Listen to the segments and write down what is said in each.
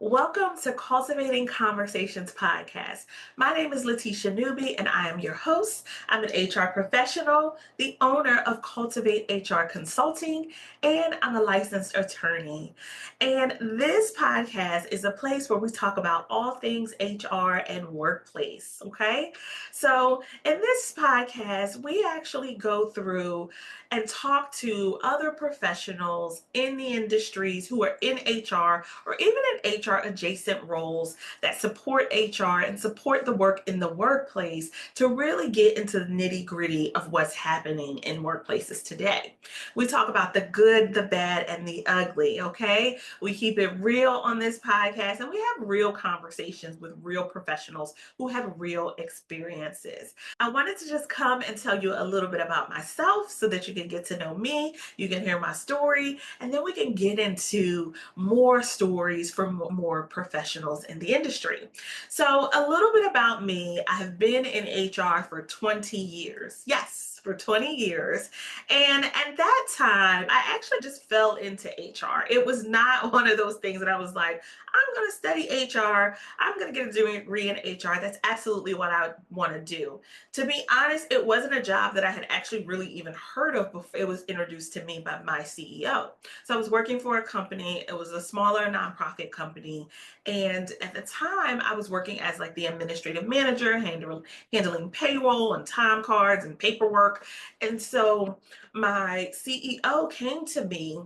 Welcome to Cultivating Conversations podcast. My name is Letitia Newby and I am your host. I'm an HR professional, the owner of Cultivate HR Consulting, and I'm a licensed attorney. And this podcast is a place where we talk about all things HR and workplace. Okay. So in this podcast, we actually go through and talk to other professionals in the industries who are in HR or even in HR adjacent roles that support HR and support the work in the workplace to really get into the nitty gritty of what's happening in workplaces today. We talk about the good, the bad, and the ugly, okay? We keep it real on this podcast and we have real conversations with real professionals who have real experiences. I wanted to just come and tell you a little bit about myself so that you can get to know me, you can hear my story, and then we can get into more stories from more professionals in the industry. So, a little bit about me. I have been in HR for 20 years. Yes. For 20 years. And at that time, I actually just fell into HR. It was not one of those things that I was like, I'm going to study HR. I'm going to get a degree in HR. That's absolutely what I want to do. To be honest, it wasn't a job that I had actually really even heard of before it was introduced to me by my CEO. So I was working for a company. It was a smaller nonprofit company. And at the time, I was working as like the administrative manager, handling payroll and time cards and paperwork. And so my CEO came to me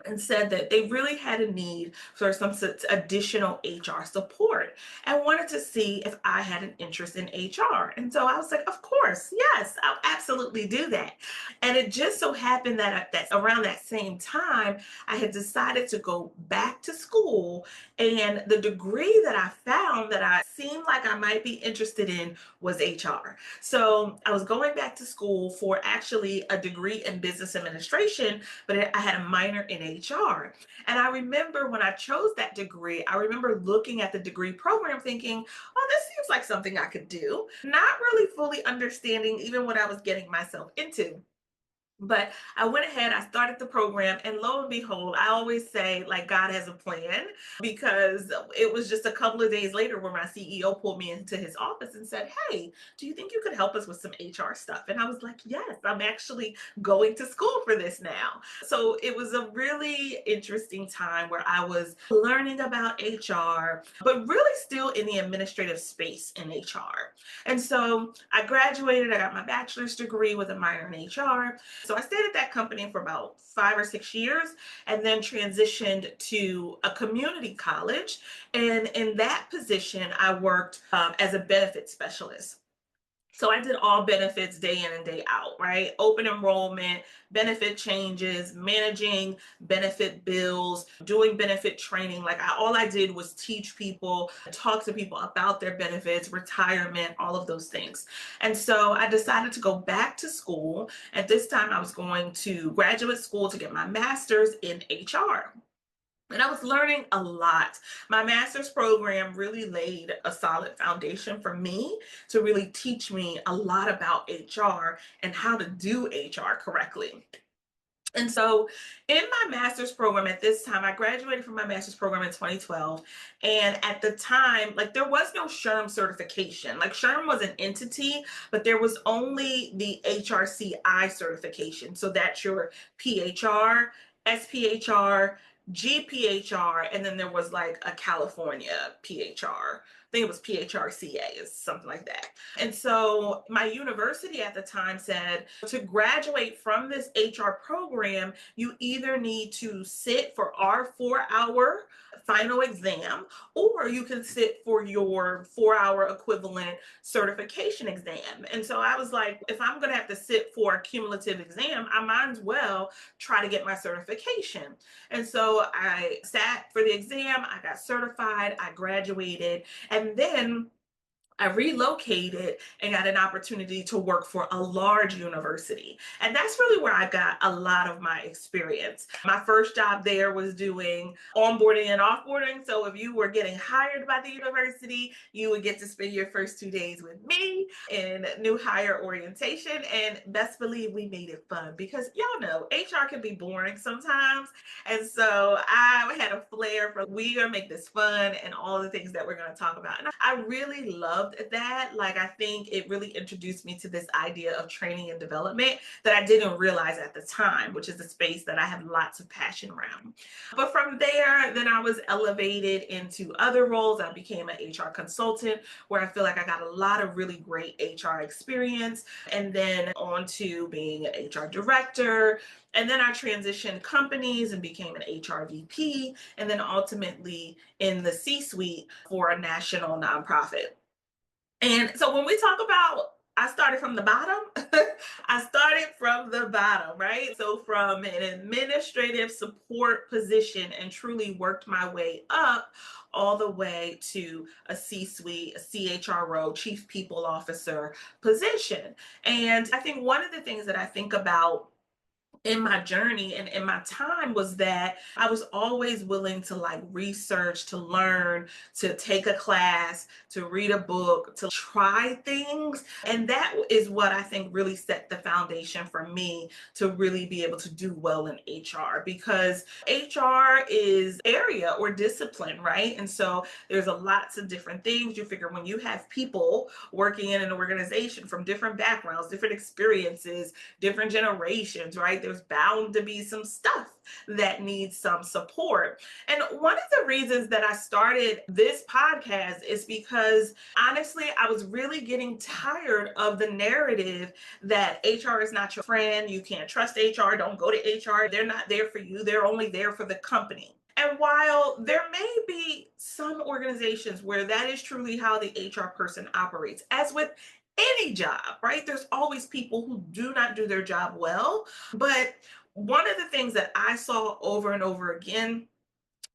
and said that they really had a need for some additional HR support and wanted to see if I had an interest in HR. And so I was like, of course, yes, I'll absolutely do that. And it just so happened that around that same time, I had decided to go back to school. And the degree that I found that I seemed like I might be interested in was HR. So I was going back to school for actually a degree in business administration, but I had a minor in HR. And I remember when I chose that degree, I remember looking at the degree program thinking, oh, this seems like something I could do, not really fully understanding even what I was getting myself into. But I went ahead, I started the program, and lo and behold, I always say, like, God has a plan because it was just a couple of days later where my CEO pulled me into his office and said, hey, do you think you could help us with some HR stuff? And I was like, yes, I'm actually going to school for this now. So it was a really interesting time where I was learning about HR, but really still in the administrative space in HR. And so I graduated, I got my bachelor's degree with a minor in HR. So I stayed at that company for about 5 or 6 years and then transitioned to a community college. And in that position, I worked as a benefit specialist. So I did all benefits day in and day out, right? Open enrollment, benefit changes, managing benefit bills, doing benefit training. All I did was teach people, talk to people about their benefits, retirement, all of those things. And so I decided to go back to school. At this time, I was going to graduate school to get my master's in HR. And I was learning a lot. My master's program really laid a solid foundation for me to really teach me a lot about HR and how to do HR correctly. And so, in my master's program at this time, I graduated from my master's program in 2012. And at the time, there was no SHRM certification. SHRM was an entity, but there was only the HRCI certification. So that's your PHR, SPHR, GPHR, and then there was a California PHR. I think it was PHRCA, is something like that. And so my university at the time said to graduate from this HR program, you either need to sit for our 4 hour final exam, or you can sit for your 4 hour equivalent certification exam. And so I was like, if I'm going to have to sit for a cumulative exam, I might as well try to get my certification. And so I sat for the exam, I got certified, I graduated, and then I relocated and got an opportunity to work for a large university. And that's really where I got a lot of my experience. My first job there was doing onboarding and offboarding. So if you were getting hired by the university, you would get to spend your first 2 days with me in new hire orientation. And best believe we made it fun because y'all know HR can be boring sometimes. And so I had a flair for we are gonna make this fun and all the things that we're gonna talk about. And I really loved that. Like I think it really introduced me to this idea of training and development that I didn't realize at the time, which is a space that I have lots of passion around. But from there, then I was elevated into other roles. I became an HR consultant where I feel like I got a lot of really great HR experience, and then on to being an HR director. And then I transitioned companies and became an HR VP, and then ultimately in the C suite for a national nonprofit. And so when we talk about I started from the bottom, I started from the bottom, right? So from an administrative support position and truly worked my way up all the way to a C suite, a CHRO, chief people officer position. And I think one of the things that I think about in my journey and in my time was that I was always willing to like research, to learn, to take a class, to read a book, to try things. And that is what I think really set the foundation for me to really be able to do well in HR because HR is area or discipline, right? And so there's a lots of different things. You figure when you have people working in an organization from different backgrounds, different experiences, different generations, right? There's bound to be some stuff that needs some support. And one of the reasons that I started this podcast is because honestly, I was really getting tired of the narrative that HR is not your friend. You can't trust HR. Don't go to HR. They're not there for you. They're only there for the company. And while there may be some organizations where that is truly how the HR person operates, as with any job, right? There's always people who do not do their job well. But one of the things that I saw over and over again,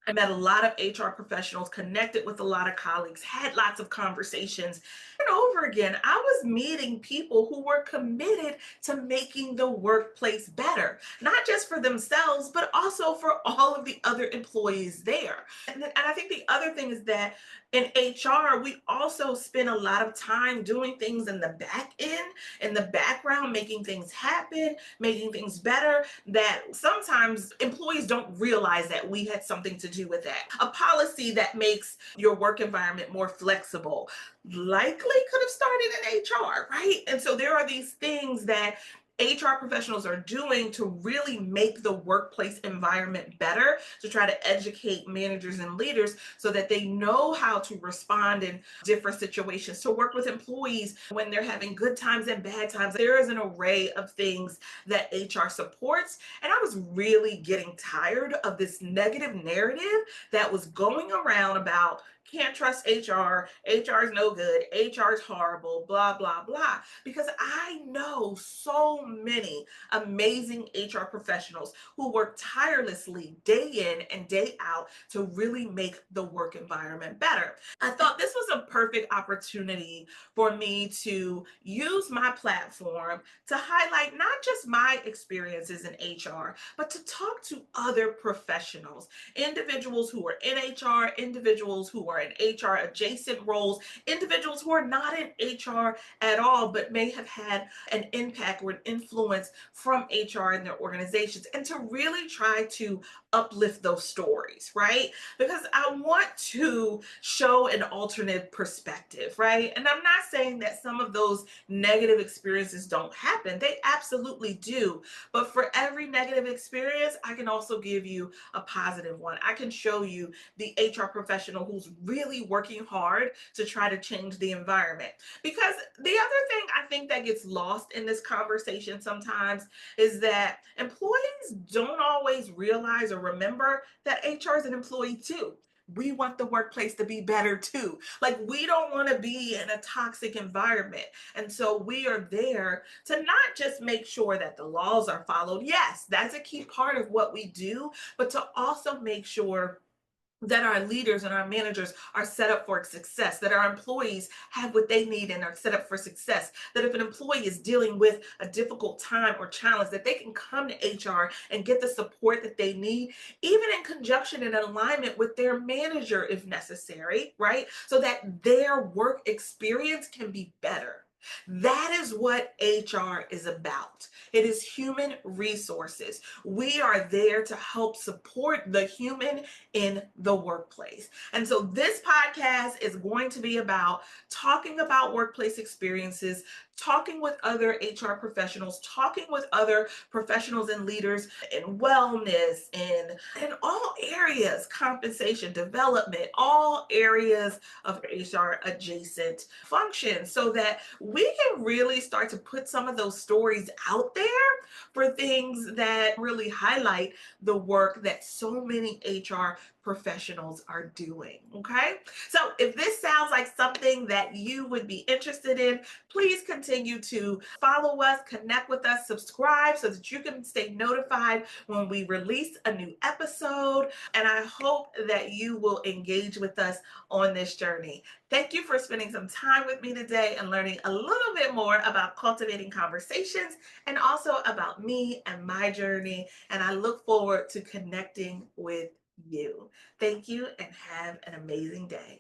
I met a lot of HR professionals, connected with a lot of colleagues, had lots of conversations. And over again, I was meeting people who were committed to making the workplace better, not just for themselves, but also for all of the other employees there. And I think the other thing is that in HR, we also spend a lot of time doing things in the back end, in the background, making things happen, making things better, that sometimes employees don't realize that we had something to do with that. A policy that makes your work environment more flexible likely could have started in HR, right? And so there are these things that HR professionals are doing to really make the workplace environment better, to try to educate managers and leaders so that they know how to respond in different situations, to work with employees when they're having good times and bad times. There is an array of things that HR supports. And I was really getting tired of this negative narrative that was going around about can't trust HR, HR is no good, HR is horrible, blah, blah, blah. Because I know so many amazing HR professionals who work tirelessly day in and day out to really make the work environment better. I thought this was a perfect opportunity for me to use my platform to highlight not just my experiences in HR, but to talk to other professionals, individuals who are in HR, individuals who are in HR adjacent roles, individuals who are not in HR at all, but may have had an impact or an influence from HR in their organizations, and to really try to uplift those stories, right? Because I want to show an alternate perspective, right? And I'm not saying that some of those negative experiences don't happen, they absolutely do. But for every negative experience, I can also give you a positive one. I can show you the HR professional who's really working hard to try to change the environment. Because the other thing I think that gets lost in this conversation sometimes is that employees don't always realize or remember that HR is an employee too. We want the workplace to be better too. Like, we don't want to be in a toxic environment. And so we are there to not just make sure that the laws are followed. Yes, that's a key part of what we do, but to also make sure that our leaders and our managers are set up for success, that our employees have what they need and are set up for success, that if an employee is dealing with a difficult time or challenge, that they can come to HR and get the support that they need, even in conjunction and alignment with their manager if necessary, right? So that their work experience can be better. That is what HR is about. It is human resources. We are there to help support the human in the workplace. And so this podcast is going to be about talking about workplace experiences, talking with other HR professionals, talking with other professionals and leaders in wellness, in all areas, compensation, development, all areas of HR adjacent functions, so that we can really start to put some of those stories out there for things that really highlight the work that so many HR professionals are doing. Okay. So if this sounds like something that you would be interested in, please continue to follow us, connect with us, subscribe so that you can stay notified when we release a new episode. And I hope that you will engage with us on this journey. Thank you for spending some time with me today and learning a little bit more about cultivating conversations and also about me and my journey. And I look forward to connecting with you. Thank you and have an amazing day.